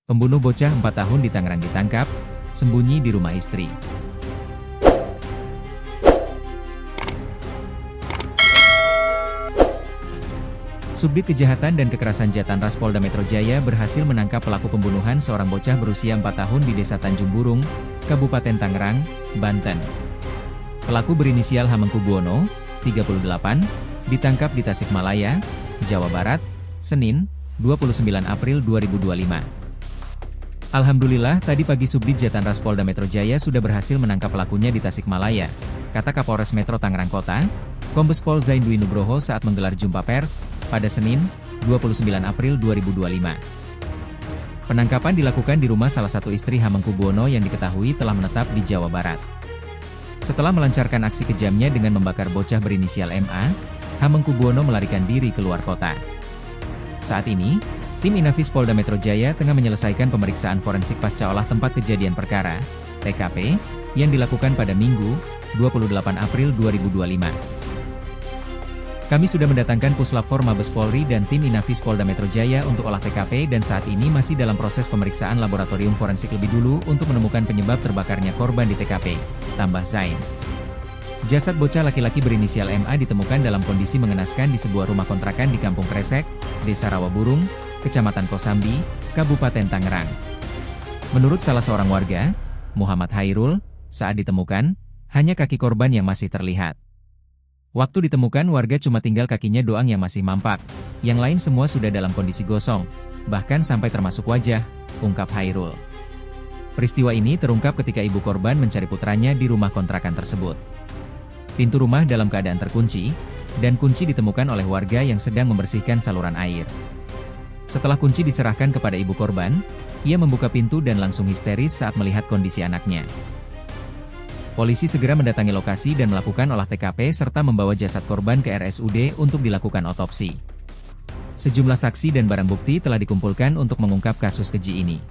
Pembunuh bocah 4 tahun di Tangerang ditangkap, sembunyi di rumah istri. Subdit Kejahatan dan Kekerasan Jatanras Polda Metro Jaya berhasil menangkap pelaku pembunuhan seorang bocah berusia 4 tahun di Desa Tanjung Burung, Kabupaten Tangerang, Banten. Pelaku berinisial Hamengkubuwono, 38, ditangkap di Tasikmalaya, Jawa Barat, Senin, 29 April 2025. Alhamdulillah, tadi pagi Subdit Jatanras Polda Metro Jaya sudah berhasil menangkap pelakunya di Tasikmalaya, kata Kapolres Metro Tangerang Kota, Kombes Pol Zain Dwi Nugroho saat menggelar jumpa pers, pada Senin, 29 April 2025. Penangkapan dilakukan di rumah salah satu istri Hamengkubuwono yang diketahui telah menetap di Jawa Barat. Setelah melancarkan aksi kejamnya dengan membakar bocah berinisial MA, Hamengkubuwono melarikan diri keluar kota. Saat ini, tim Inafis Polda Metro Jaya tengah menyelesaikan pemeriksaan forensik pasca olah tempat kejadian perkara, TKP, yang dilakukan pada Minggu, 28 April 2025. Kami sudah mendatangkan Puslap 4 Mabes Polri dan tim Inafis Polda Metro Jaya untuk olah TKP dan saat ini masih dalam proses pemeriksaan laboratorium forensik lebih dulu untuk menemukan penyebab terbakarnya korban di TKP, tambah Zain. Jasad bocah laki-laki berinisial MA ditemukan dalam kondisi mengenaskan di sebuah rumah kontrakan di Kampung Kresek, Desa Rawaburung, Kecamatan Kosambi, Kabupaten Tangerang. Menurut salah seorang warga, Muhammad Hairul, saat ditemukan, hanya kaki korban yang masih terlihat. Waktu ditemukan warga cuma tinggal kakinya doang yang masih mampak, yang lain semua sudah dalam kondisi gosong, bahkan sampai termasuk wajah, ungkap Hairul. Peristiwa ini terungkap ketika ibu korban mencari putranya di rumah kontrakan tersebut. Pintu rumah dalam keadaan terkunci, dan kunci ditemukan oleh warga yang sedang membersihkan saluran air. Setelah kunci diserahkan kepada ibu korban, ia membuka pintu dan langsung histeris saat melihat kondisi anaknya. Polisi segera mendatangi lokasi dan melakukan olah TKP serta membawa jasad korban ke RSUD untuk dilakukan otopsi. Sejumlah saksi dan barang bukti telah dikumpulkan untuk mengungkap kasus keji ini.